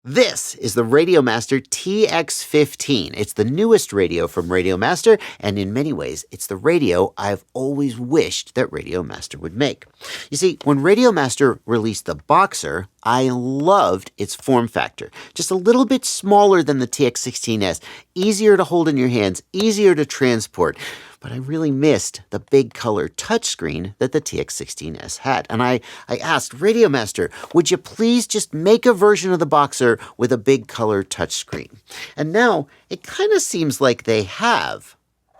This is the Radiomaster TX15. It's the newest radio from Radiomaster, and in many ways, it's the radio I've always wished that Radiomaster would make. You see, when Radiomaster released the Boxer, I loved its form factor. Just a little bit smaller than the TX16S, easier to hold in your hands, easier to transport. But I really missed the big color touchscreen that the TX16S had. And I asked Radiomaster, would you please just make a version of the Boxer with a big color touchscreen? And now it kind of seems like they have.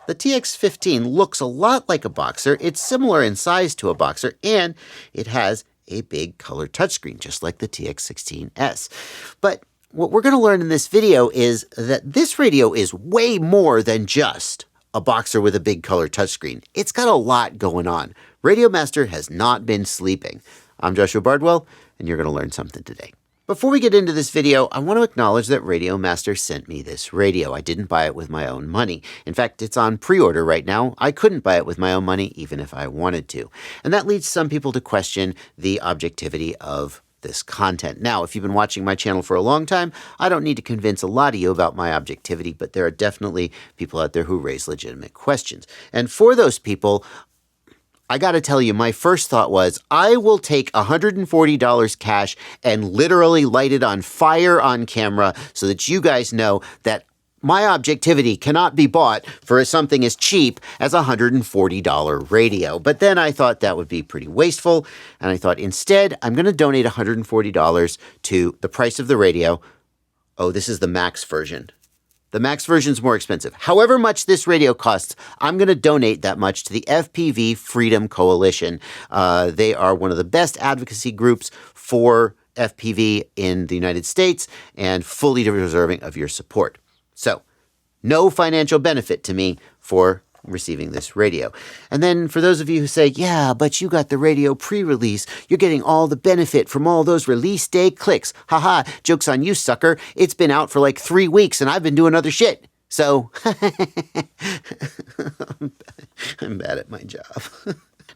The TX15 looks a lot like a Boxer. It's similar in size to a Boxer, and it has a big color touchscreen, just like the TX16S. But what we're going to learn in this video is that this radio is way more than just a Boxer with a big color touchscreen. It's got a lot going on. Radiomaster has not been sleeping. I'm Joshua Bardwell, and you're going to learn something today. Before we get into this video, I want to acknowledge that Radiomaster sent me this radio. I didn't buy it with my own money. In fact, it's on pre-order right now. I couldn't buy it with my own money, even if I wanted to. And that leads some people to question the objectivity of this content. Now, if you've been watching my channel for a long time, I don't need to convince a lot of you about my objectivity, but there are definitely people out there who raise legitimate questions. And for those people, I got to tell you, my first thought was, I will take $140 cash and literally light it on fire on camera so that you guys know that my objectivity cannot be bought for something as cheap as a $140 radio. But then I thought that would be pretty wasteful, and I thought instead I'm going to donate $140 to the price of the radio. Oh, this is the Max version. The Max version's more expensive. However much this radio costs, I'm going to donate that much to the FPV Freedom Coalition. They are one of the best advocacy groups for FPV in the United States and fully deserving of your support. So, no financial benefit to me for receiving this radio. And then for those of you who say, yeah, but you got the radio pre-release, you're getting all the benefit from all those release day clicks. Haha, joke's on you, sucker. It's been out for like 3 weeks and I've been doing other shit. So, I'm bad at my job.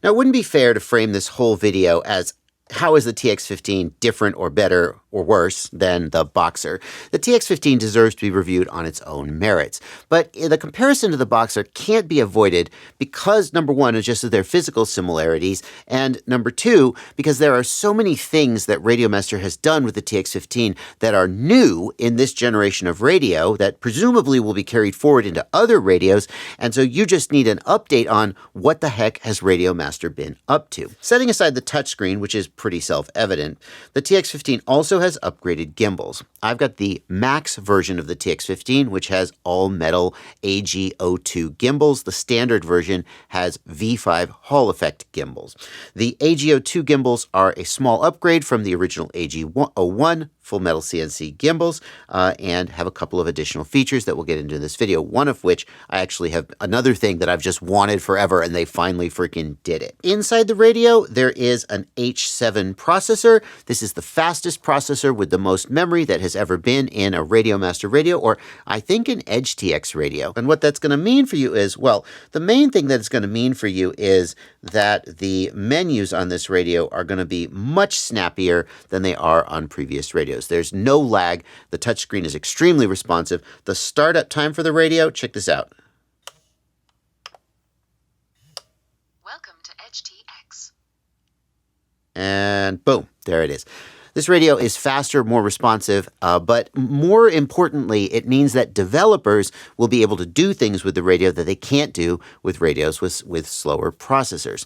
Now, it wouldn't be fair to frame this whole video as how is the TX15 different or better or worse than the Boxer? The TX15 deserves to be reviewed on its own merits. But the comparison to the Boxer can't be avoided because, number one, is just their physical similarities, and number two, because there are so many things that Radiomaster has done with the TX15 that are new in this generation of radio that presumably will be carried forward into other radios, and so you just need an update on what the heck has Radiomaster been up to. Setting aside the touchscreen, which is pretty self-evident, the TX15 also has upgraded gimbals. I've got the Max version of the TX15, which has all-metal AG02 gimbals. The standard version has V5 Hall effect gimbals. The AG02 gimbals are a small upgrade from the original AG01 full metal CNC gimbals and have a couple of additional features that we'll get into in this video, one of which I actually have another thing that I've just wanted forever and they finally freaking did it. Inside the radio, there is an H7 processor. This is the fastest processor with the most memory that has ever been in a Radiomaster radio, or I think an EdgeTX radio. And what that's going to mean for you is, well, the main thing that it's going to mean for you is that the menus on this radio are going to be much snappier than they are on previous radios. There's no lag. The touchscreen is extremely responsive. The startup time for the radio, check this out. Welcome to EdgeTX. And boom, there it is. This radio is faster, more responsive, but more importantly, it means that developers will be able to do things with the radio that they can't do with radios with slower processors.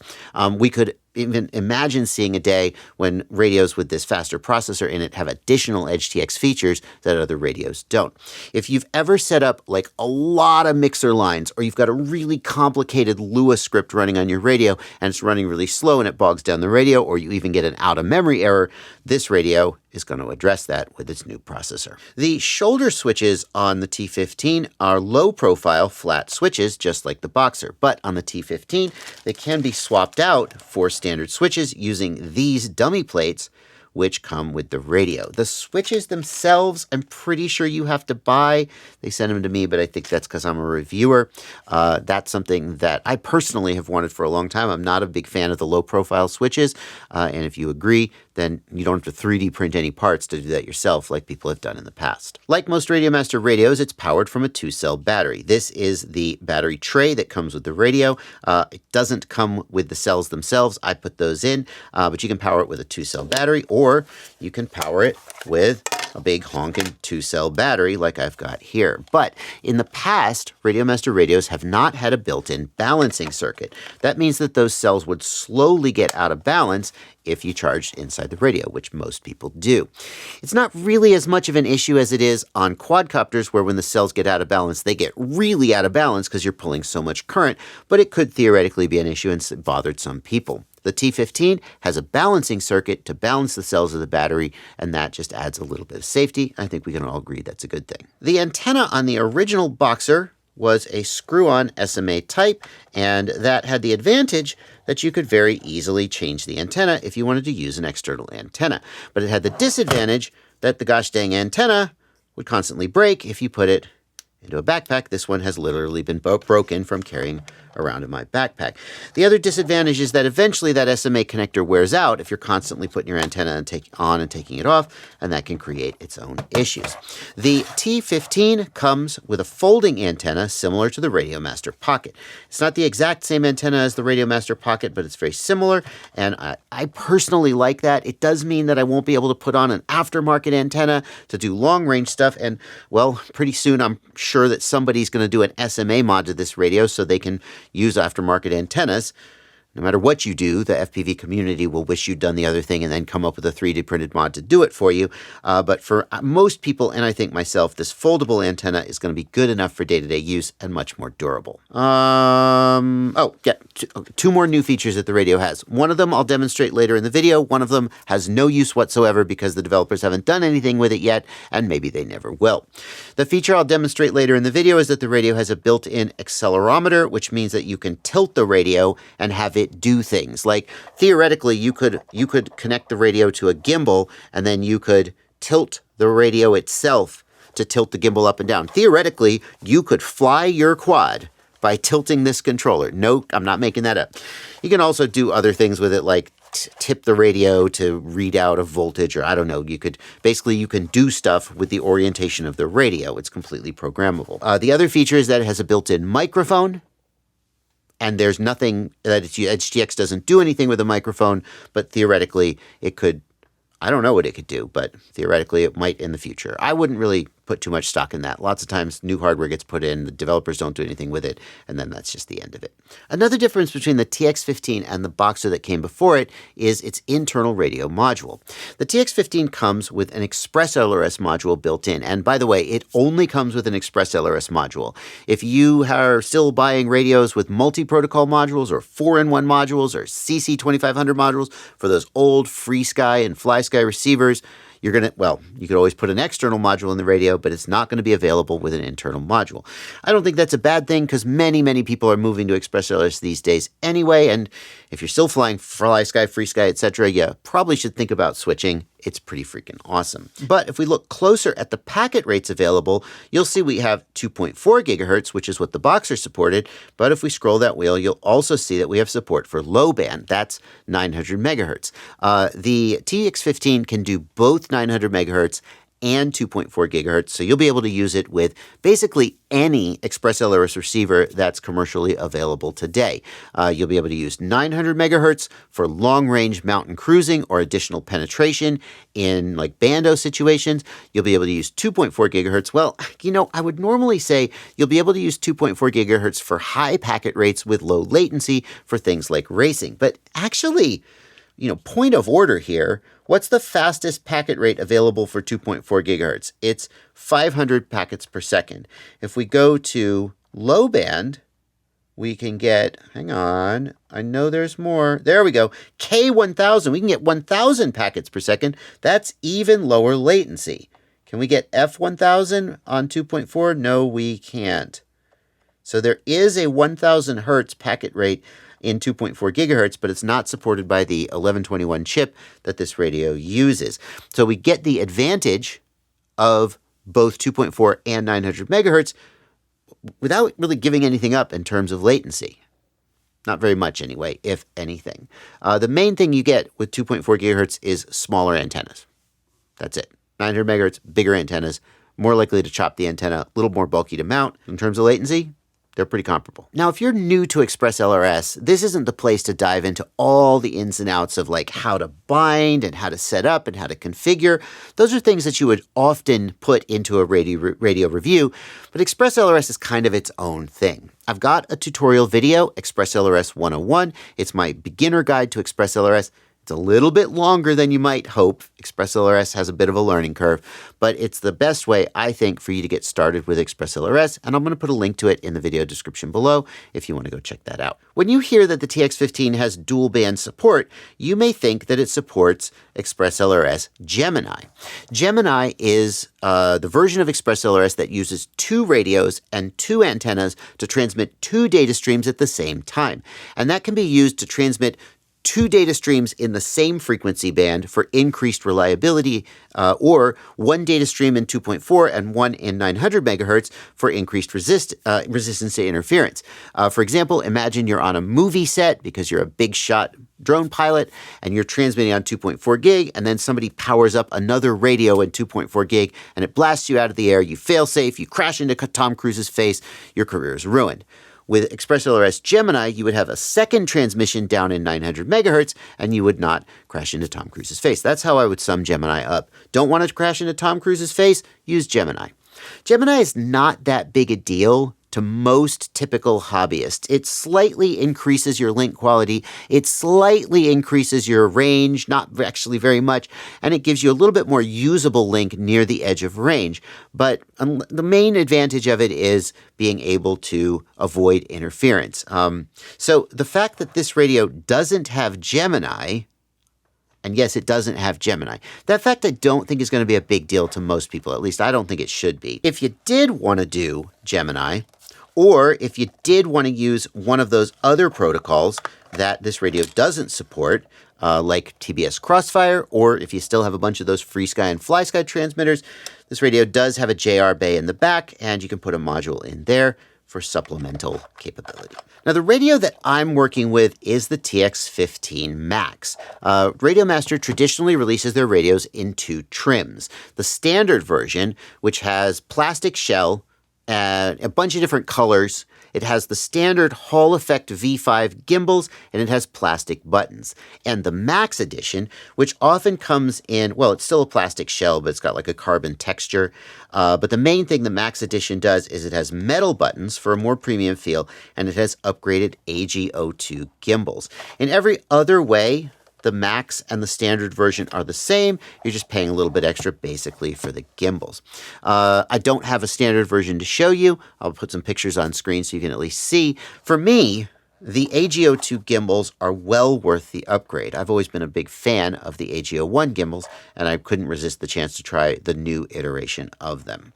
We could even imagine seeing a day when radios with this faster processor in it have additional EdgeTX features that other radios don't. If you've ever set up like a lot of mixer lines, or you've got a really complicated Lua script running on your radio and it's running really slow and it bogs down the radio, or you even get an out of memory error, this radio is going to address that with its new processor. The shoulder switches on the T15 are low profile flat switches, just like the Boxer, but on the T15, they can be swapped out for standard switches using these dummy plates, which come with the radio. The switches themselves, I'm pretty sure you have to buy. They sent them to me, but I think that's because I'm a reviewer. That's something that I personally have wanted for a long time. I'm not a big fan of the low-profile switches, and if you agree, then you don't have to 3D print any parts to do that yourself like people have done in the past. Like most Radiomaster radios, it's powered from a 2-cell battery. This is the battery tray that comes with the radio. It doesn't come with the cells themselves. I put those in, but you can power it with a 2-cell battery, or you can power it with a big honking 2-cell battery like I've got here. But in the past, Radiomaster radios have not had a built-in balancing circuit. That means that those cells would slowly get out of balance if you charged inside the radio, which most people do. It's not really as much of an issue as it is on quadcopters, where when the cells get out of balance, they get really out of balance because you're pulling so much current, but it could theoretically be an issue and it bothered some people. The T15 has a balancing circuit to balance the cells of the battery, and that just adds a little bit of safety. I think we can all agree that's a good thing. The antenna on the original Boxer was a screw-on SMA type, and that had the advantage that you could very easily change the antenna if you wanted to use an external antenna. But it had the disadvantage that the gosh dang antenna would constantly break if you put it into a backpack. This one has literally been broken from carrying around in my backpack. The other disadvantage is that eventually that SMA connector wears out if you're constantly putting your antenna on and taking it off, and that can create its own issues. The T15 comes with a folding antenna similar to the Radiomaster Pocket. It's not the exact same antenna as the Radiomaster Pocket, but it's very similar, and I personally like that. It does mean that I won't be able to put on an aftermarket antenna to do long-range stuff, and, well, pretty soon I'm sure that somebody's going to do an SMA mod to this radio so they can use aftermarket antennas. No matter what you do, the FPV community will wish you'd done the other thing and then come up with a 3D printed mod to do it for you. But for most people, and I think myself, this foldable antenna is going to be good enough for day-to-day use and much more durable. Two more new features that the radio has. One of them I'll demonstrate later in the video. One of them has no use whatsoever because the developers haven't done anything with it yet, and maybe they never will. The feature I'll demonstrate later in the video is that the radio has a built-in accelerometer, which means that you can tilt the radio and have it do things. Like, theoretically, you could connect the radio to a gimbal, and then you could tilt the radio itself to tilt the gimbal up and down. Theoretically, you could fly your quad by tilting this controller. No, I'm not making that up. You can also do other things with it, like tip the radio to read out a voltage, or I don't know. You can do stuff with the orientation of the radio. It's completely programmable. The other feature is that it has a built-in microphone. And there's nothing that EdgeTX doesn't do anything with a microphone, but theoretically it could. I don't know what it could do, but theoretically it might in the future. I wouldn't really put too much stock in that. Lots of times new hardware gets put in, the developers don't do anything with it, and then that's just the end of it. Another difference between the TX15 and the Boxer that came before it is its internal radio module. The TX15 comes with an Express ELRS module built in, and by the way, it only comes with an Express ELRS module. If you are still buying radios with multi-protocol modules or 4-in-1 modules or CC2500 modules for those old FreeSky and FlySky receivers, you could always put an external module in the radio, but it's not going to be available with an internal module. I don't think that's a bad thing because many, many people are moving to Express ELRS these days anyway, and if you're still flying FlySky, FreeSky, etc., you probably should think about switching. It's pretty freaking awesome. But if we look closer at the packet rates available, you'll see we have 2.4 gigahertz, which is what the Boxer supported. But if we scroll that wheel, you'll also see that we have support for low band. That's 900 megahertz. The TX15 can do both 900 megahertz and 2.4 gigahertz, so you'll be able to use it with basically any Express ELRS receiver that's commercially available today. You'll be able to use 900 megahertz for long-range mountain cruising or additional penetration in like bando situations. You'll be able to use 2.4 gigahertz. Well, I would normally say you'll be able to use 2.4 gigahertz for high packet rates with low latency for things like racing. But actually, point of order here, what's the fastest packet rate available for 2.4 gigahertz? It's 500 packets per second. If we go to low band, we can get, hang on, I know there's more. There we go. K1000, we can get 1000 packets per second. That's even lower latency. Can we get F1000 on 2.4? No, we can't. So there is a 1000 hertz packet rate in 2.4 gigahertz, but it's not supported by the 1121 chip that this radio uses. So we get the advantage of both 2.4 and 900 megahertz without really giving anything up in terms of latency. Not very much anyway, if anything. The main thing you get with 2.4 gigahertz is smaller antennas. That's it. 900 megahertz, bigger antennas, more likely to chop the antenna, a little more bulky to mount. In terms of latency, they're pretty comparable. Now, if you're new to Express LRS, this isn't the place to dive into all the ins and outs of like how to bind and how to set up and how to configure. Those are things that you would often put into a radio review, but Express LRS is kind of its own thing. I've got a tutorial video, Express LRS 101. It's my beginner guide to Express LRS. It's a little bit longer than you might hope. Express LRS has a bit of a learning curve, but it's the best way, I think, for you to get started with Express LRS, and I'm going to put a link to it in the video description below if you want to go check that out. When you hear that the TX15 has dual band support, you may think that it supports Express LRS Gemini. Gemini is the version of Express LRS that uses 2 radios and 2 antennas to transmit 2 data streams at the same time, and that can be used to transmit 2 data streams in the same frequency band for increased reliability, or 1 data stream in 2.4 and 1 in 900 megahertz for increased resistance to interference. For example, imagine you're on a movie set because you're a big shot drone pilot and you're transmitting on 2.4 gig, and then somebody powers up another radio in 2.4 gig and it blasts you out of the air. You fail safe, you crash into Tom Cruise's face, your career is ruined. With Express LRS Gemini, you would have a second transmission down in 900 megahertz, and you would not crash into Tom Cruise's face. That's how I would sum Gemini up. Don't want to crash into Tom Cruise's face? Use Gemini. Gemini is not that big a deal to most typical hobbyists. It slightly increases your link quality, it slightly increases your range, not actually very much, and it gives you a little bit more usable link near the edge of range. But the main advantage of it is being able to avoid interference. So the fact that this radio doesn't have Gemini, and yes, it doesn't have Gemini. That fact I don't think is going to be a big deal to most people. At least I don't think it should be. If you did want to do Gemini, or if you did want to use one of those other protocols that this radio doesn't support, like TBS Crossfire, or if you still have a bunch of those FreeSky and FlySky transmitters, this radio does have a JR bay in the back, and you can put a module in there for supplemental capability. Now, the radio that I'm working with is the TX15 Max. Radiomaster traditionally releases their radios in 2 trims. The standard version, which has plastic shell, a bunch of different colors. It has the standard Hall Effect V5 gimbals, and it has plastic buttons. And the Max Edition, which often comes in, well, it's still a plastic shell, but it's got like a carbon texture. But the main thing the Max Edition does is it has metal buttons for a more premium feel, and it has upgraded AG02 gimbals. In every other way, the Max and the standard version are the same. You're just paying a little bit extra basically for the gimbals. I don't have a standard version to show you. I'll put some pictures on screen so you can at least see. For me, the AG02 gimbals are well worth the upgrade. I've always been a big fan of the AG01 gimbals, and I couldn't resist the chance to try the new iteration of them.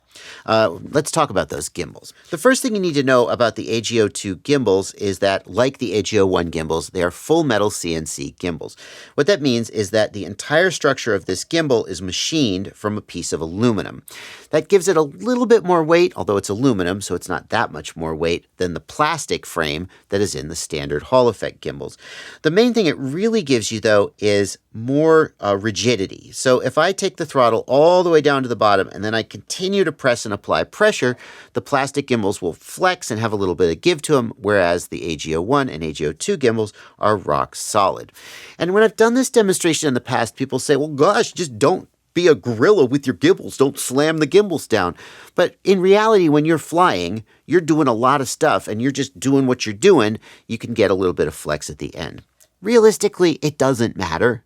Let's talk about those gimbals. The first thing you need to know about the AG02 gimbals is that, like the AG01 gimbals, they are full metal CNC gimbals. What that means is that the entire structure of this gimbal is machined from a piece of aluminum. That gives it a little bit more weight, although it's aluminum, so it's not that much more weight than the plastic frame that is in the standard Hall Effect gimbals. The main thing it really gives you, though, is more rigidity. So if I take the throttle all the way down to the bottom and then I continue to press and apply pressure, the plastic gimbals will flex and have a little bit of give to them, whereas the AG01 and AG02 gimbals are rock solid. And when I've done this demonstration in the past, people say, well, gosh, just don't be a gorilla with your gimbals. Don't slam the gimbals down. But in reality, when you're flying, you're doing a lot of stuff and you're just doing what you're doing. You can get a little bit of flex at the end. Realistically, it doesn't matter.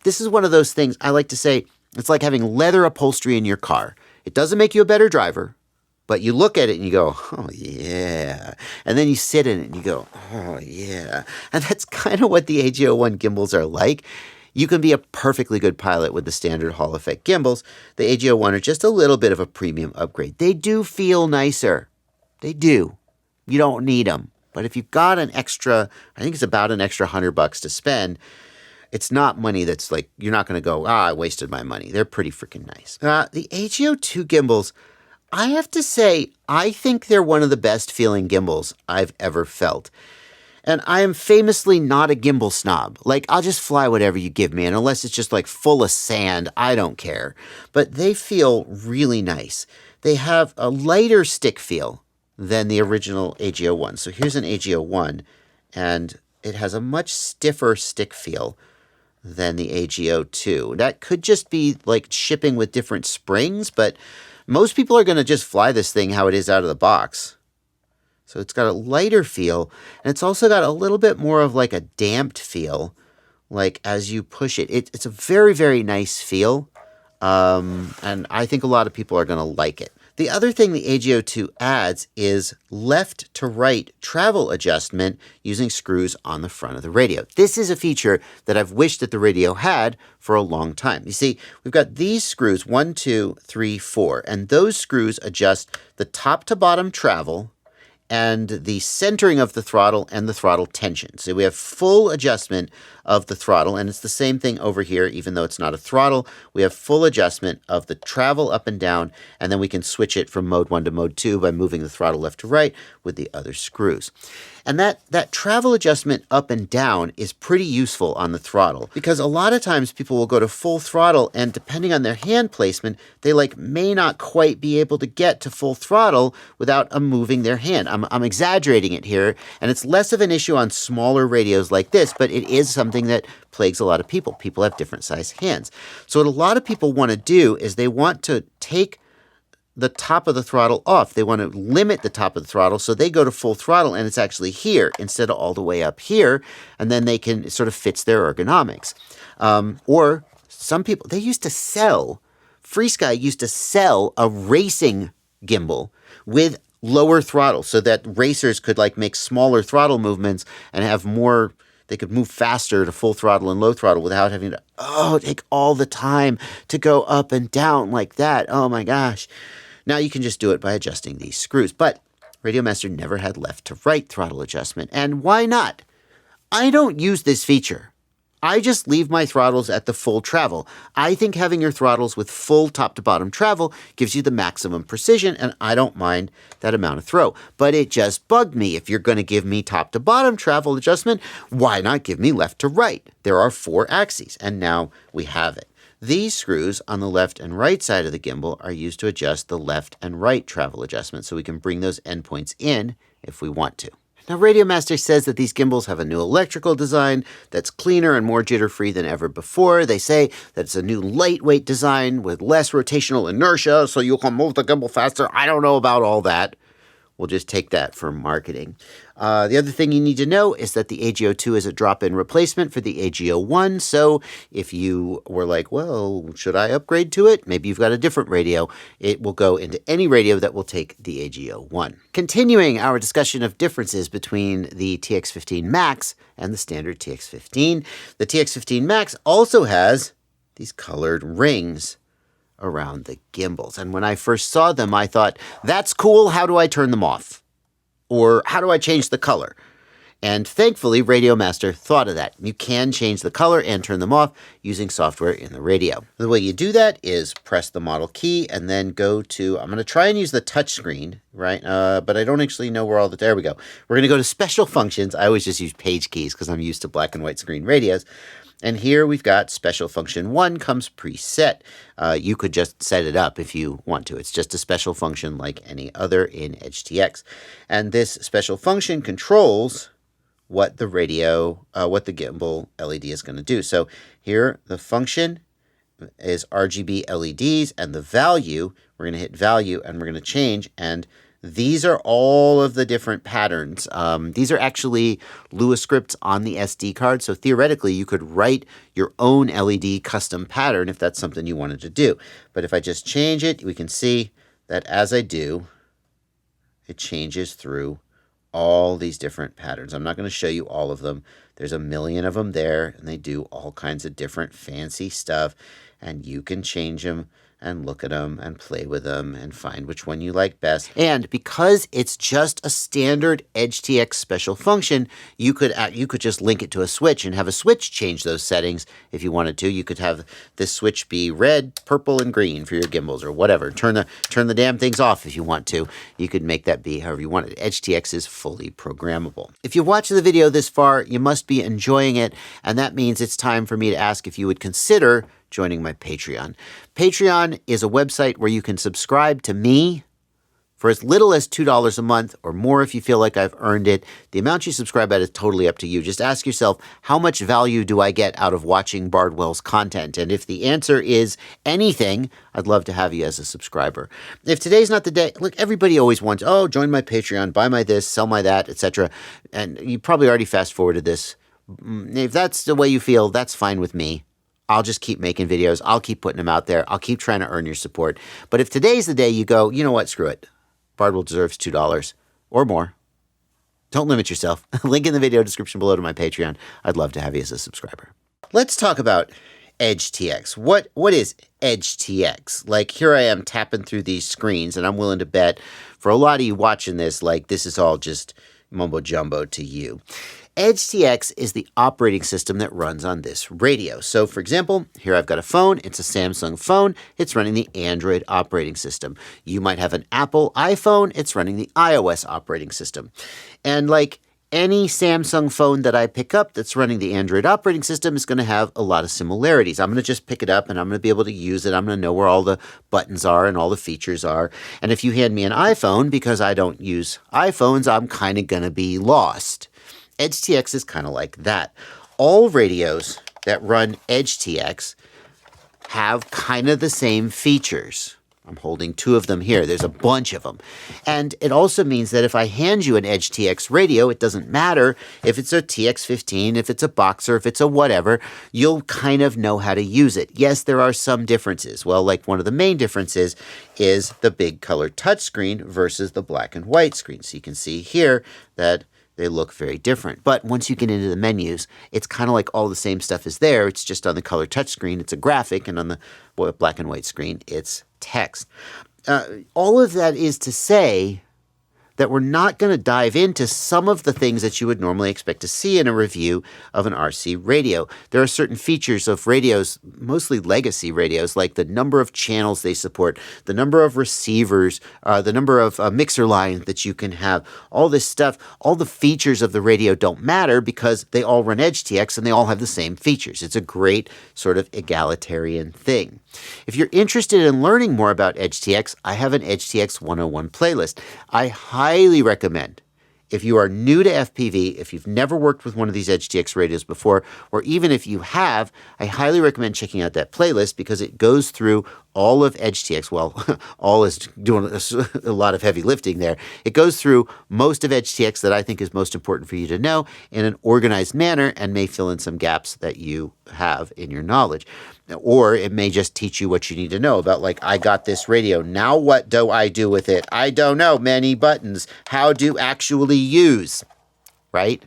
This is one of those things I like to say, it's like having leather upholstery in your car. It doesn't make you a better driver, but you look at it and you go, oh yeah. And then you sit in it and you go, oh yeah. And that's kind of what the AG01 gimbals are like. You can be a perfectly good pilot with the standard Hall Effect gimbals. The AG01 are just a little bit of a premium upgrade. They do feel nicer. They do. You don't need them. But if you've got an extra, I think it's about an extra $100 to spend, it's not money that's like, you're not going to go, I wasted my money. They're pretty freaking nice. The AG02 gimbals, I have to say, I think they're one of the best feeling gimbals I've ever felt. And I am famously not a gimbal snob. Like, I'll just fly whatever you give me, and unless it's just like full of sand, I don't care. But they feel really nice. They have a lighter stick feel than the original AG01. So here's an AG01, and it has a much stiffer stick feel than the AG02. That could just be like shipping with different springs, but most people are going to just fly this thing how it is out of the box. So it's got a lighter feel, and it's also got a little bit more of like a damped feel, like as you push it. It's a very, very nice feel, and I think a lot of people are going to like it. The other thing the AG02 adds is left to right travel adjustment using screws on the front of the radio. This is a feature that I've wished that the radio had for a long time. You see, we've got these screws, 1, 2, 3, 4, and those screws adjust the top to bottom travel and the centering of the throttle and the throttle tension. So we have full adjustment of the throttle, and it's the same thing over here, even though it's not a throttle. We have full adjustment of the travel up and down, and then we can switch it from mode 1 to mode 2 by moving the throttle left to right with the other screws. And that travel adjustment up and down is pretty useful on the throttle, because a lot of times people will go to full throttle, and depending on their hand placement, they may not quite be able to get to full throttle without moving their hand. I'm exaggerating it here, and it's less of an issue on smaller radios like this, but it is something that plagues a lot of people. People have different size hands. So what a lot of people want to do is they want to take the top of the throttle off. They want to limit the top of the throttle, so they go to full throttle, and it's actually here instead of all the way up here, and then they can, it sort of fits their ergonomics. Or some people, FreeSky used to sell a racing gimbal with lower throttle so that racers could make smaller throttle movements and have more, they could move faster to full throttle and low throttle without having to, take all the time to go up and down like that. Oh my gosh. Now you can just do it by adjusting these screws. But Radiomaster never had left to right throttle adjustment. And why not? I don't use this feature. I just leave my throttles at the full travel. I think having your throttles with full top to bottom travel gives you the maximum precision, and I don't mind that amount of throw. But it just bugged me. If you're going to give me top to bottom travel adjustment, why not give me left to right? There are 4 axes, and now we have it. These screws on the left and right side of the gimbal are used to adjust the left and right travel adjustment, so we can bring those endpoints in if we want to. Now, Radiomaster says that these gimbals have a new electrical design that's cleaner and more jitter-free than ever before. They say that it's a new lightweight design with less rotational inertia, so you can move the gimbal faster. I don't know about all that. We'll just take that for marketing. The other thing you need to know is that the AG02 is a drop-in replacement for the AG01. So if you were like, well, should I upgrade to it? Maybe you've got a different radio. It will go into any radio that will take the AG01. Continuing our discussion of differences between the TX15 Max and the standard TX15. The TX15 Max also has these colored rings around the gimbals. And when I first saw them, I thought, that's cool. How do I turn them off? Or how do I change the color? And thankfully, Radiomaster thought of that. You can change the color and turn them off using software in the radio. The way you do that is press the model key and then go to, I'm going to try and use the touch screen, right? But I don't actually know where there we go. We're going to go to special functions. I always just use page keys because I'm used to black and white screen radios. And here we've got special function 1 comes preset. You could just set it up if you want to. It's just a special function like any other in EdgeTX. And this special function controls what the gimbal LED is going to do. So here the function is RGB LEDs, and the value, we're going to hit value and we're going to change, and these are all of the different patterns. These are actually Lua scripts on the SD card, so theoretically you could write your own LED custom pattern if that's something you wanted to do. But if I just change it, we can see that as I do, it changes through all these different patterns. I'm not going to show you all of them. There's a million of them there, and they do all kinds of different fancy stuff, and you can change them and look at them and play with them and find which one you like best. And because it's just a standard EdgeTX special function, you could just link it to a switch and have a switch change those settings if you wanted to. You could have this switch be red, purple, and green for your gimbals or whatever. Turn the damn things off if you want to. You could make that be however you want it. EdgeTX is fully programmable. If you've watched the video this far, you must be enjoying it, and that means it's time for me to ask if you would consider joining my Patreon. Patreon is a website where you can subscribe to me for as little as $2 a month or more if you feel like I've earned it. The amount you subscribe at is totally up to you. Just ask yourself, how much value do I get out of watching Bardwell's content? And if the answer is anything, I'd love to have you as a subscriber. If today's not the day, look, everybody always wants, oh, join my Patreon, buy my this, sell my that, etc. And you probably already fast forwarded this. If that's the way you feel, that's fine with me. I'll just keep making videos. I'll keep putting them out there. I'll keep trying to earn your support. But if today's the day you go, you know what, screw it. Bardwell deserves $2 or more. Don't limit yourself. Link in the video description below to my Patreon. I'd love to have you as a subscriber. Let's talk about EdgeTX. What is EdgeTX? Like, here I am tapping through these screens, and I'm willing to bet for a lot of you watching this, like, this is all just mumbo jumbo to you. EdgeTX is the operating system that runs on this radio. So, for example, here I've got a phone. It's a Samsung phone. It's running the Android operating system. You might have an Apple iPhone. It's running the iOS operating system. And like any Samsung phone that I pick up that's running the Android operating system is going to have a lot of similarities. I'm going to just pick it up and I'm going to be able to use it. I'm going to know where all the buttons are and all the features are. And if you hand me an iPhone, because I don't use iPhones, I'm kind of going to be lost. EdgeTX is kind of like that. All radios that run EdgeTX have kind of the same features. I'm holding two of them here. There's a bunch of them. And it also means that if I hand you an EdgeTX radio, it doesn't matter if it's a TX15, if it's a Boxer, if it's a whatever, you'll kind of know how to use it. Yes, there are some differences. Well, like one of the main differences is the big color touchscreen versus the black and white screen. So you can see here that they look very different. But once you get into the menus, it's kind of like all the same stuff is there. It's just on the color touchscreen, it's a graphic, and on the black and white screen, it's text. All of that is to say that we're not going to dive into some of the things that you would normally expect to see in a review of an RC radio. There are certain features of radios, mostly legacy radios, like the number of channels they support, the number of receivers, the number of mixer lines that you can have, all this stuff. All the features of the radio don't matter because they all run EdgeTX and they all have the same features. It's a great sort of egalitarian thing. If you're interested in learning more about EdgeTX, I have an EdgeTX 101 playlist. I highly recommend, if you are new to FPV, if you've never worked with one of these EdgeTX radios before, or even if you have, I highly recommend checking out that playlist because it goes through all of EdgeTX. Well, all is doing a lot of heavy lifting there. It goes through most of EdgeTX that I think is most important for you to know in an organized manner and may fill in some gaps that you have in your knowledge. Or it may just teach you what you need to know about, like, I got this radio. Now what do I do with it? I don't know. Many buttons. How to actually use, right?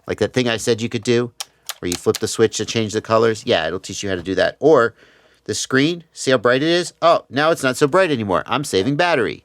Like that thing I said you could do where you flip the switch to change the colors. Yeah, it'll teach you how to do that. Or the screen, see how bright it is? Oh, now it's not so bright anymore. I'm saving battery.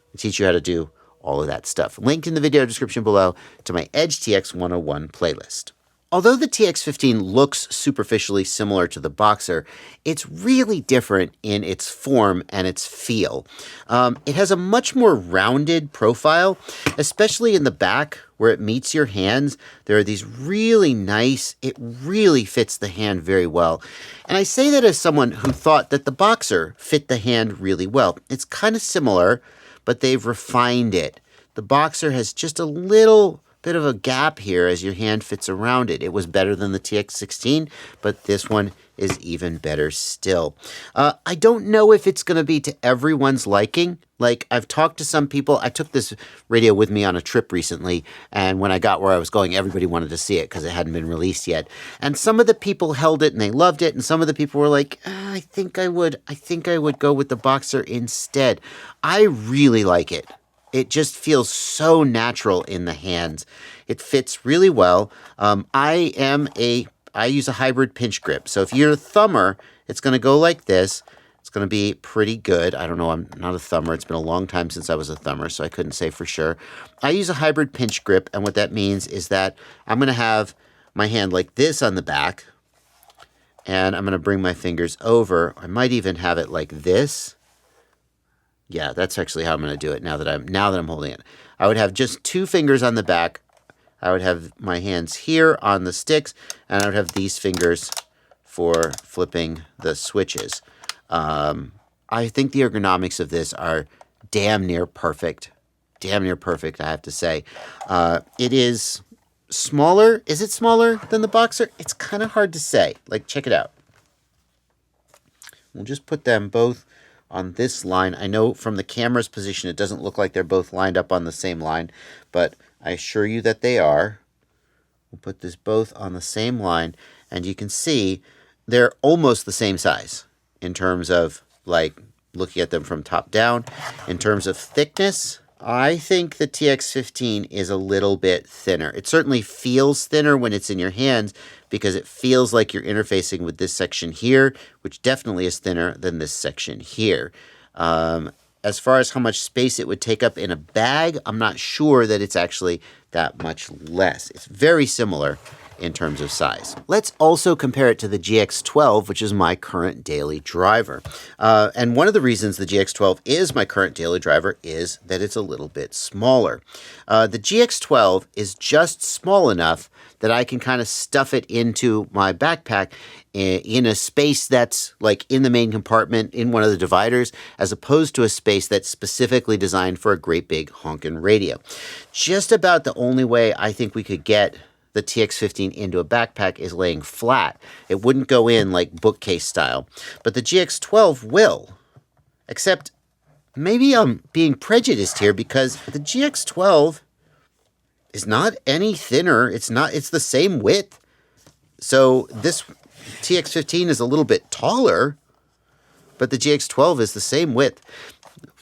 It'll teach you how to do all of that stuff. Linked in the video description below to my EdgeTX 101 playlist. Although the TX15 looks superficially similar to the Boxer, it's really different in its form and its feel. It has a much more rounded profile, especially in the back where it meets your hands. There are these really nice, it really fits the hand very well. And I say that as someone who thought that the Boxer fit the hand really well. It's kind of similar, but they've refined it. The Boxer has just a little bit of a gap here as your hand fits around it. It was better than the TX16, but this one is even better still. I don't know if it's going to be to everyone's liking. Like, I've talked to some people. I took this radio with me on a trip recently, and when I got where I was going, everybody wanted to see it because it hadn't been released yet. And some of the people held it and they loved it, and some of the people were like, I think I would go with the Boxer instead. I really like it. It just feels so natural in the hands. It fits really well. I use a hybrid pinch grip. So if you're a thumber, it's going to go like this. It's going to be pretty good. I don't know. I'm not a thumber. It's been a long time since I was a thumber, so I couldn't say for sure. I use a hybrid pinch grip, and what that means is that I'm going to have my hand like this on the back, and I'm going to bring my fingers over. I might even have it like this. Yeah, that's actually how I'm going to do it now that I'm holding it. I would have just 2 fingers on the back. I would have my hands here on the sticks, and I would have these fingers for flipping the switches. I think the ergonomics of this are damn near perfect. Damn near perfect, I have to say. It is smaller. Is it smaller than the Boxer? It's kind of hard to say. Like, check it out. We'll just put them both on this line. I know from the camera's position it doesn't look like they're both lined up on the same line, but I assure you that they are. We'll put this both on the same line, and you can see they're almost the same size in terms of, like, looking at them from top down. In terms of thickness, I think the TX15 is a little bit thinner. It certainly feels thinner when it's in your hands because it feels like you're interfacing with this section here, which definitely is thinner than this section here. As far as how much space it would take up in a bag, I'm not sure that it's actually that much less. It's very similar in terms of size. Let's also compare it to the GX12, which is my current daily driver. And one of the reasons the GX12 is my current daily driver is that it's a little bit smaller. The GX12 is just small enough that I can kind of stuff it into my backpack in a space that's like in the main compartment in one of the dividers, as opposed to a space that's specifically designed for a great big honkin' radio. Just about the only way I think we could get the TX15 into a backpack is laying flat. It wouldn't go in like bookcase style. But the GX12 will. Except maybe I'm being prejudiced here because the GX12 is not any thinner. It's the same width. So this TX15 is a little bit taller, but the GX12 is the same width.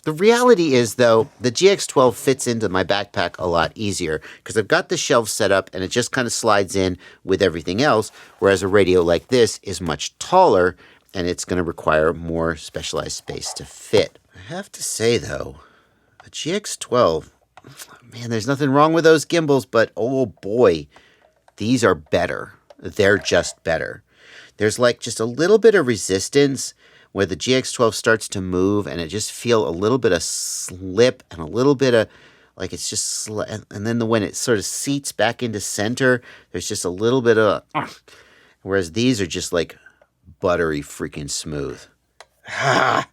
The reality is, though, the GX12 fits into my backpack a lot easier because I've got the shelf set up and it just kind of slides in with everything else, whereas a radio like this is much taller and it's going to require more specialized space to fit. I have to say, though, a GX12, man, there's nothing wrong with those gimbals, but oh boy, these are better. They're just better. There's like just a little bit of resistance where the GX12 starts to move and it just feel a little bit of slip and a little bit of like it's just and then when it sort of seats back into center, there's just a little bit of whereas these are just like buttery freaking smooth. I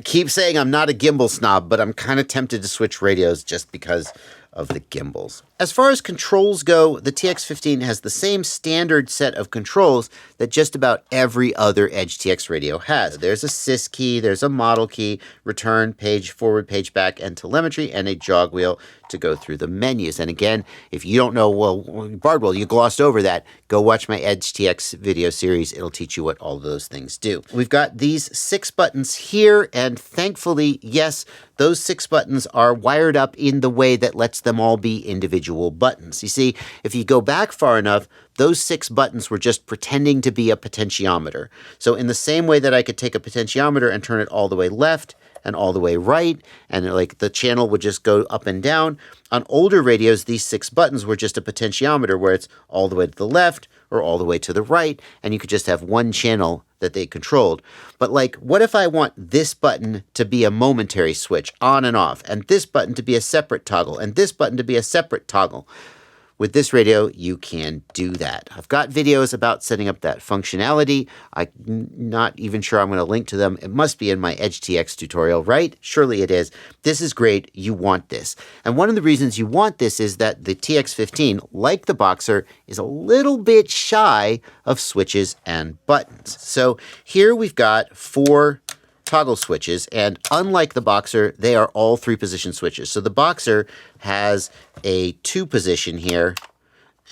keep saying I'm not a gimbal snob, but I'm kind of tempted to switch radios just because of the gimbals. As far as controls go, the TX15 has the same standard set of controls that just about every other EdgeTX radio has. There's a sys key, there's a model key, return, page forward, page back, and telemetry, and a jog wheel to go through the menus. And again, if you don't know, well, Bardwell, you glossed over that, go watch my EdgeTX video series. It'll teach you what all of those things do. We've got these 6 buttons here, and thankfully, yes, those 6 buttons are wired up in the way that lets them all be individual buttons. You see, if you go back far enough, those 6 buttons were just pretending to be a potentiometer. So in the same way that I could take a potentiometer and turn it all the way left and all the way right, and like the channel would just go up and down, on older radios, these 6 buttons were just a potentiometer where it's all the way to the left or all the way to the right, and you could just have one channel that they controlled. But like, what if I want this button to be a momentary switch on and off, and this button to be a separate toggle, and this button to be a separate toggle? With this radio, you can do that. I've got videos about setting up that functionality. I'm not even sure I'm going to link to them. It must be in my EdgeTX tutorial, right? Surely it is. This is great. You want this. And one of the reasons you want this is that the TX15, like the Boxer, is a little bit shy of switches and buttons. So here we've got 4 toggle switches, and unlike the Boxer, they are all 3-position switches. So the Boxer has a 2-position here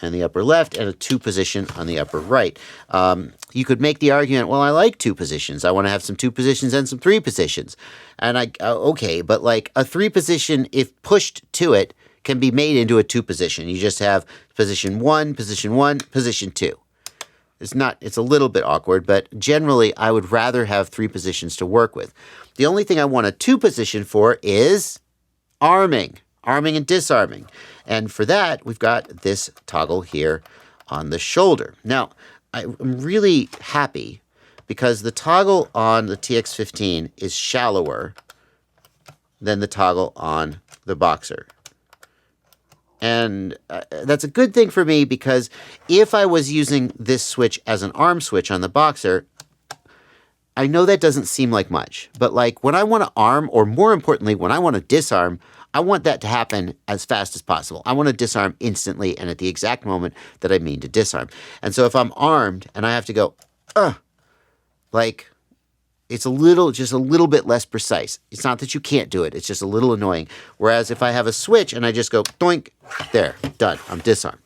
in the upper left and a 2-position on the upper right. You could make the argument, well, I like 2 positions. I want to have some 2 positions and some 3 positions. And okay, but like a 3-position, if pushed to it, can be made into a 2-position. You just have position 1, position 1, position 2. It's a little bit awkward, but generally I would rather have 3 positions to work with. The only thing I want a 2 position for is arming and disarming. And for that, we've got this toggle here on the shoulder. Now, I'm really happy because the toggle on the TX15 is shallower than the toggle on the Boxer. And that's a good thing for me because if I was using this switch as an arm switch on the Boxer, I know that doesn't seem like much. But like when I want to arm, or more importantly, when I want to disarm, I want that to happen as fast as possible. I want to disarm instantly and at the exact moment that I mean to disarm. And so if I'm armed and I have to go, like, it's just a little bit less precise. It's not that you can't do it. It's just a little annoying. Whereas if I have a switch and I just go, doink, there, done. I'm disarmed.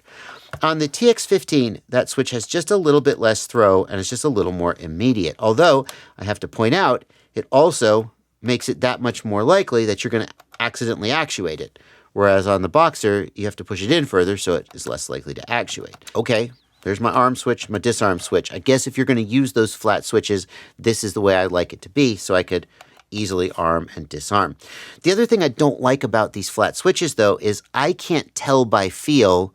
On the TX15, that switch has just a little bit less throw and it's just a little more immediate. Although, I have to point out, it also makes it that much more likely that you're going to accidentally actuate it. Whereas on the Boxer, you have to push it in further, so it is less likely to actuate. Okay, there's my arm switch, my disarm switch. I guess if you're going to use those flat switches, this is the way I like it to be, so I could easily arm and disarm. The other thing I don't like about these flat switches, though, is I can't tell by feel,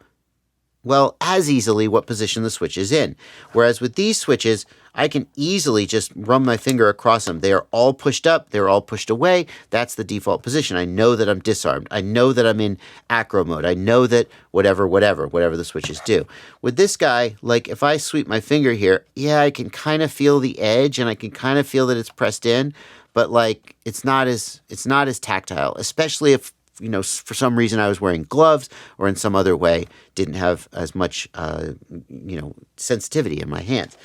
well, as easily what position the switch is in. Whereas with these switches, I can easily just run my finger across them. They are all pushed up. They're all pushed away. That's the default position. I know that I'm disarmed. I know that I'm in acro mode. I know that whatever the switches do. With this guy, like if I sweep my finger here, yeah, I can kind of feel the edge and I can kind of feel that it's pressed in, but like it's not as tactile, especially if, you know, for some reason I was wearing gloves or in some other way didn't have as much, sensitivity in my hands.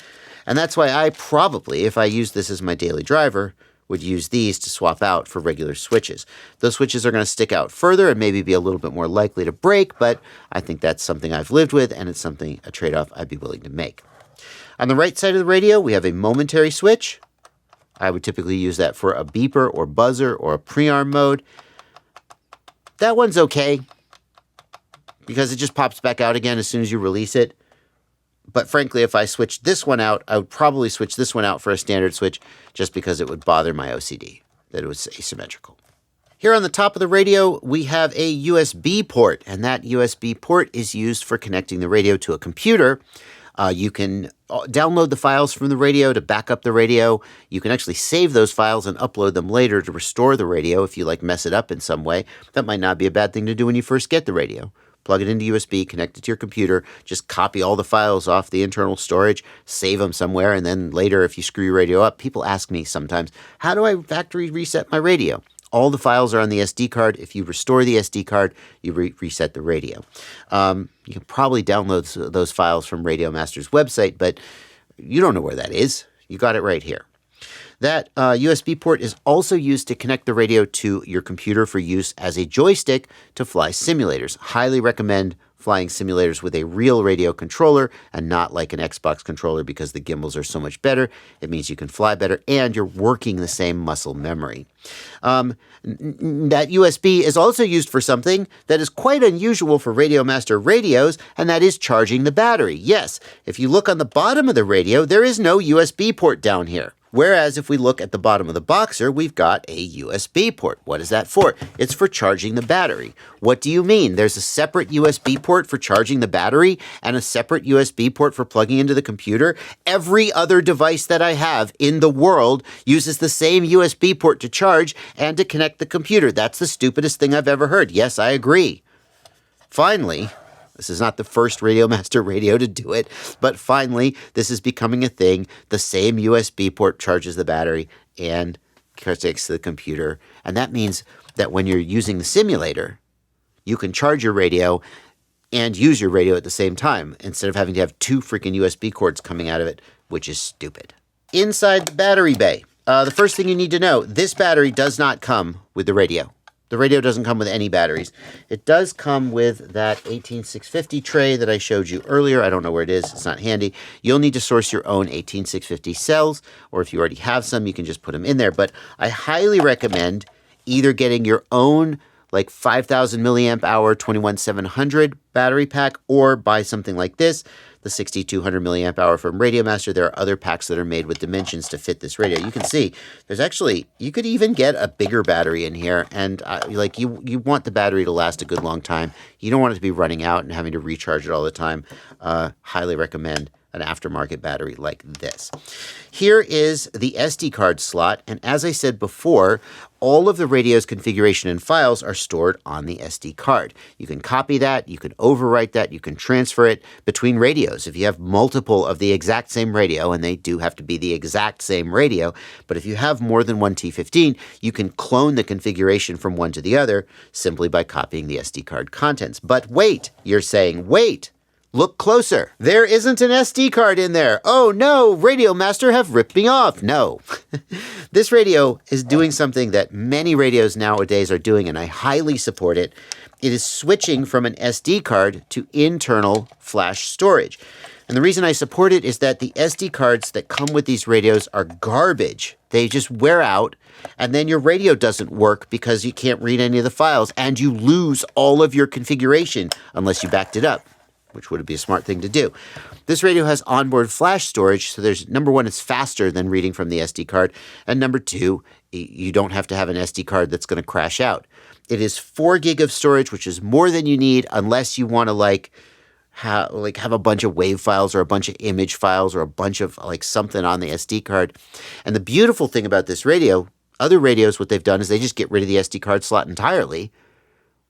And that's why I probably, if I use this as my daily driver, would use these to swap out for regular switches. Those switches are going to stick out further and maybe be a little bit more likely to break, but I think that's something I've lived with and it's a trade-off I'd be willing to make. On the right side of the radio, we have a momentary switch. I would typically use that for a beeper or buzzer or a pre-arm mode. That one's okay because it just pops back out again as soon as you release it. But frankly, if I switched this one out, I would probably switch this one out for a standard switch just because it would bother my OCD, that it was asymmetrical. Here on the top of the radio, we have a USB port, and that USB port is used for connecting the radio to a computer. You can download the files from the radio to back up the radio. You can actually save those files and upload them later to restore the radio if you mess it up in some way. That might not be a bad thing to do when you first get the radio. Plug it into USB, connect it to your computer, just copy all the files off the internal storage, save them somewhere, and then later if you screw your radio up, people ask me sometimes, how do I factory reset my radio? All the files are on the SD card. If you restore the SD card, you reset the radio. You can probably download those files from Radiomaster's website, but you don't know where that is. You got it right here. That USB port is also used to connect the radio to your computer for use as a joystick to fly simulators. Highly recommend flying simulators with a real radio controller and not like an Xbox controller because the gimbals are so much better. It means you can fly better and you're working the same muscle memory. That USB is also used for something that is quite unusual for Radiomaster radios, and that is charging the battery. Yes, if you look on the bottom of the radio, there is no USB port down here. Whereas if we look at the bottom of the Boxer, we've got a USB port. What is that for? It's for charging the battery. What do you mean? There's a separate USB port for charging the battery and a separate USB port for plugging into the computer? Every other device that I have in the world uses the same USB port to charge and to connect the computer. That's the stupidest thing I've ever heard. Yes, I agree. Finally, this is not the first Radiomaster radio to do it, but finally, this is becoming a thing. The same USB port charges the battery and connects to the computer. And that means that when you're using the simulator, you can charge your radio and use your radio at the same time instead of having to have 2 freaking USB cords coming out of it, which is stupid. Inside the battery bay, the first thing you need to know, this battery does not come with the radio. The radio doesn't come with any batteries. It does come with that 18650 tray that I showed you earlier. I don't know where it is. It's not handy. You'll need to source your own 18650 cells, or if you already have some, you can just put them in there. But I highly recommend either getting your own like 5,000 milliamp hour 21700 battery pack, or buy something like this, the 6200 milliamp hour from Radiomaster. There are other packs that are made with dimensions to fit this radio. You can see there's actually, you could even get a bigger battery in here, and like you want the battery to last a good long time. You don't want it to be running out and having to recharge it all the time. Highly recommend an aftermarket battery like this. Here is the SD card slot, and as I said before, all of the radio's configuration and files are stored on the SD card. You can copy that, you can overwrite that, you can transfer it between radios. If you have multiple of the exact same radio, and they do have to be the exact same radio, but if you have more than one T15, you can clone the configuration from one to the other simply by copying the SD card contents. But wait, you're saying, wait! Look closer. There isn't an SD card in there. Oh no, Radiomaster have ripped me off. No. This radio is doing something that many radios nowadays are doing, and I highly support it. It is switching from an SD card to internal flash storage. And the reason I support it is that the SD cards that come with these radios are garbage. They just wear out, and then your radio doesn't work because you can't read any of the files, and you lose all of your configuration unless you backed it up, which would be a smart thing to do. This radio has onboard flash storage, so there's, number one, it's faster than reading from the SD card, and number two, you don't have to have an SD card that's going to crash out. It is 4 gig of storage, which is more than you need unless you want to have a bunch of WAV files or a bunch of image files or a bunch of something on the SD card. And the beautiful thing about this radio, other radios, what they've done is they just get rid of the SD card slot entirely.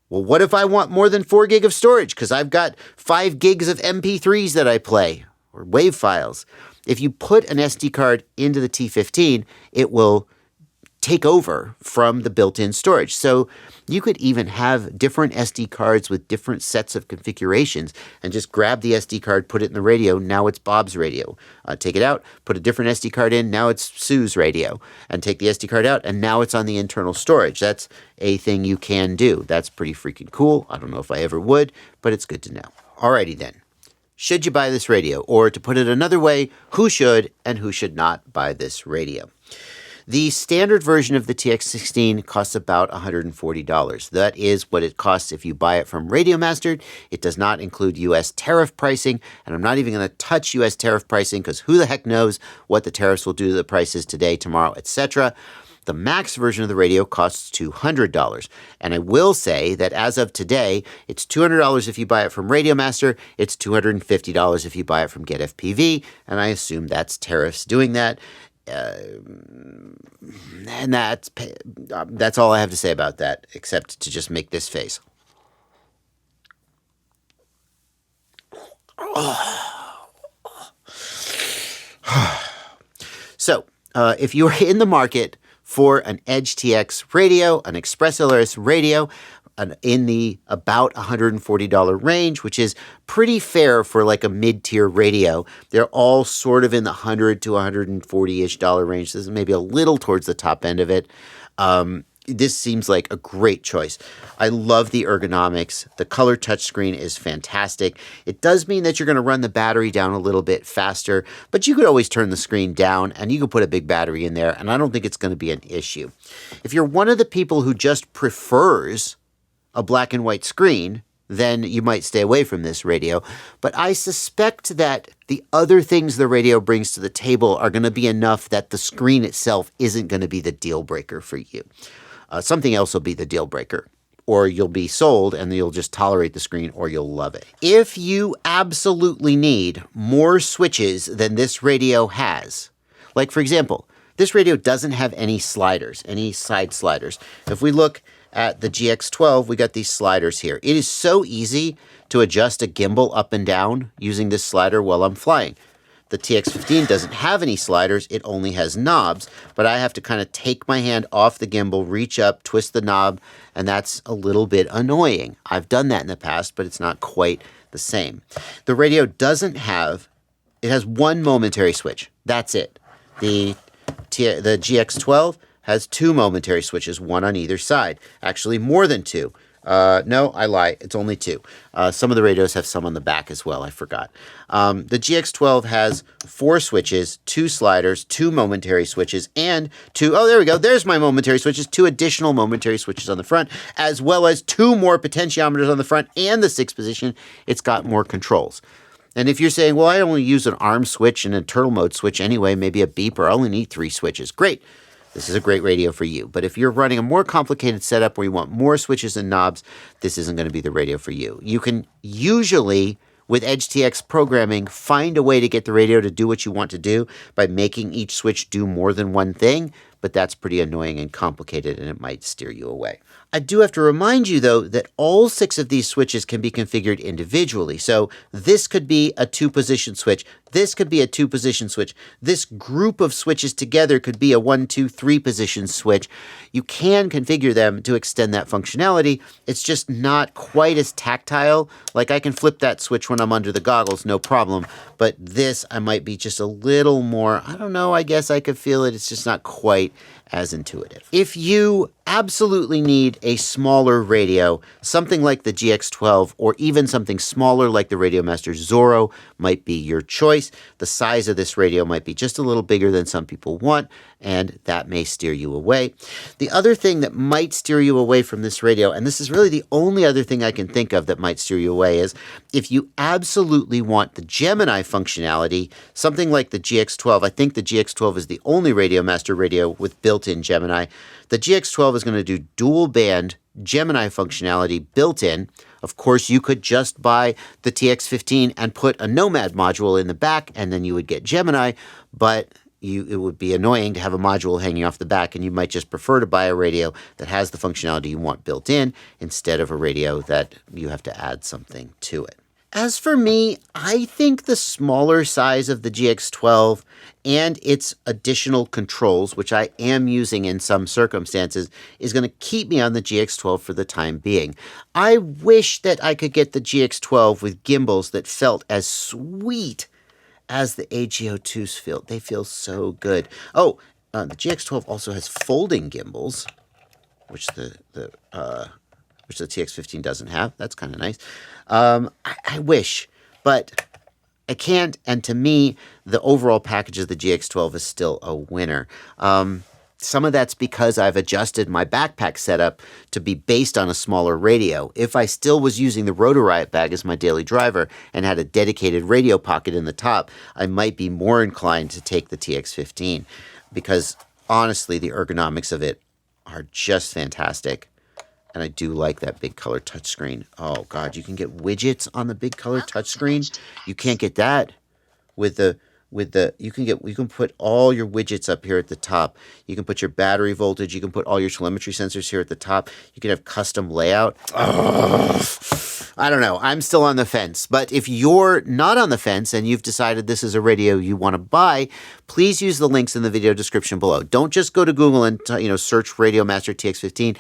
Well, what if I want more than 4 gig of storage? Because I've got 5 gigs of MP3s that I play, or WAV files. If you put an SD card into the T15, it will take over from the built-in storage. So you could even have different SD cards with different sets of configurations and just grab the SD card, put it in the radio. Now it's Bob's radio. Take it out, put a different SD card in. Now it's Sue's radio. And take the SD card out, and now it's on the internal storage. That's a thing you can do. That's pretty freaking cool. I don't know if I ever would, but it's good to know. Alrighty then. Should you buy this radio? Or to put it another way, who should and who should not buy this radio? The standard version of the TX16 costs about $140. That is what it costs if you buy it from Radiomaster. It does not include U.S. tariff pricing, and I'm not even going to touch U.S. tariff pricing because who the heck knows what the tariffs will do to the prices today, tomorrow, etc. The Max version of the radio costs $200. And I will say that as of today, it's $200 if you buy it from Radiomaster. It's $250 if you buy it from GetFPV, and I assume that's tariffs doing that. And that's all I have to say about that, except to just make this face. So, if you are in the market for an EdgeTX radio, an Express ELRS radio, in the about $140 range, which is pretty fair for like a mid-tier radio. They're all sort of in the $100 to $140-ish range. This is maybe a little towards the top end of it. This seems like a great choice. I love the ergonomics. The color touchscreen is fantastic. It does mean that you're going to run the battery down a little bit faster, but you could always turn the screen down and you can put a big battery in there, and I don't think it's going to be an issue. If you're one of the people who just prefers a black and white screen, then you might stay away from this radio. But I suspect that the other things the radio brings to the table are going to be enough that the screen itself isn't going to be the deal breaker for you. Something else will be the deal breaker. Or you'll be sold and you'll just tolerate the screen, or you'll love it. If you absolutely need more switches than this radio has, like for example, this radio doesn't have any sliders, any side sliders. If we look at the GX12, we got these sliders here. It is so easy to adjust a gimbal up and down using this slider while I'm flying. The TX15 doesn't have any sliders, it only has knobs, but I have to kind of take my hand off the gimbal, reach up, twist the knob, and that's a little bit annoying. I've done that in the past, but it's not quite the same. The radio doesn't have, it has one momentary switch. That's it. The GX12 has 2 momentary switches, one on either side. Actually, more than 2. No, I lie. It's only 2. Some of the radios have some on the back as well. I forgot. The GX12 has 4 switches, 2 sliders, 2 momentary switches, and 2... Oh, there we go. There's my momentary switches. 2 additional momentary switches on the front, as well as 2 more potentiometers on the front and the 6th position. It's got more controls. And if you're saying, well, I only use an arm switch and a turtle mode switch anyway, maybe a beeper, I only need 3 switches. Great. This is a great radio for you. But if you're running a more complicated setup where you want more switches and knobs, this isn't going to be the radio for you. You can usually, with EdgeTX programming, find a way to get the radio to do what you want to do by making each switch do more than one thing, but that's pretty annoying and complicated, and it might steer you away. I do have to remind you, though, that all 6 of these switches can be configured individually. So this could be a 2-position switch. This could be a 2-position switch. This group of switches together could be a 1, 2, 3-position switch. You can configure them to extend that functionality. It's just not quite as tactile. Like I can flip that switch when I'm under the goggles, no problem. But this, I might be just a little more, I don't know, I guess I could feel it. It's just not quite as intuitive. If you absolutely need a smaller radio, something like the GX12 or even something smaller like the Radiomaster Zorro might be your choice. The size of this radio might be just a little bigger than some people want, and that may steer you away. The other thing that might steer you away from this radio, and this is really the only other thing I can think of that might steer you away, is if you absolutely want the Gemini functionality, something like the GX12. I think the GX12 is the only Radiomaster radio with built-in Gemini. The GX12 is going to do dual band Gemini functionality built in. Of course, you could just buy the TX15 and put a Nomad module in the back, and then you would get Gemini, but it would be annoying to have a module hanging off the back, and you might just prefer to buy a radio that has the functionality you want built in instead of a radio that you have to add something to it. As for me, I think the smaller size of the GX12 and its additional controls, which I am using in some circumstances, is going to keep me on the GX12 for the time being. I wish that I could get the GX12 with gimbals that felt as sweet as the AG02s feel. They feel so good. Oh, the GX12 also has folding gimbals, which the TX15 doesn't have. That's kind of nice. I wish, but I can't. And to me, the overall package of the GX12 is still a winner. Some of that's because I've adjusted my backpack setup to be based on a smaller radio. If I still was using the Rotor Riot bag as my daily driver and had a dedicated radio pocket in the top, I might be more inclined to take the TX15 because honestly, the ergonomics of it are just fantastic. And I do like that big color touchscreen. Oh God, you can get widgets on the big color touchscreen. You can't get that with the you can put all your widgets up here at the top. You can put your battery voltage, you can put all your telemetry sensors here at the top. You can have custom layout. I don't know. I'm still on the fence. But if you're not on the fence and you've decided this is a radio you want to buy, please use the links in the video description below. Don't just go to Google and search Radiomaster TX15.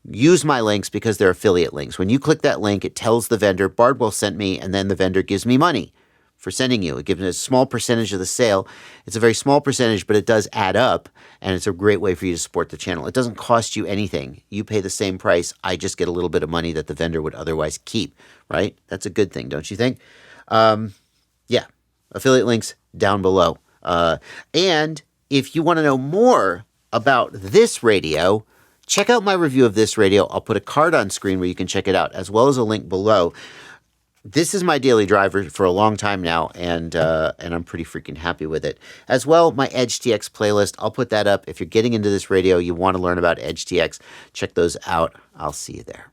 Use my links because they're affiliate links. When you click that link, it tells the vendor, Bardwell sent me, and then the vendor gives me money for sending you. It gives me a small percentage of the sale. It's a very small percentage, but it does add up, and it's a great way for you to support the channel. It doesn't cost you anything. You pay the same price. I just get a little bit of money that the vendor would otherwise keep, right? That's a good thing, don't you think? Yeah, affiliate links down below. And if you want to know more about this radio, check out my review of this radio. I'll put a card on screen where you can check it out, as well as a link below. This is my daily driver for a long time now, and I'm pretty freaking happy with it. As well, my EdgeTX playlist, I'll put that up. If you're getting into this radio, you want to learn about EdgeTX, check those out. I'll see you there.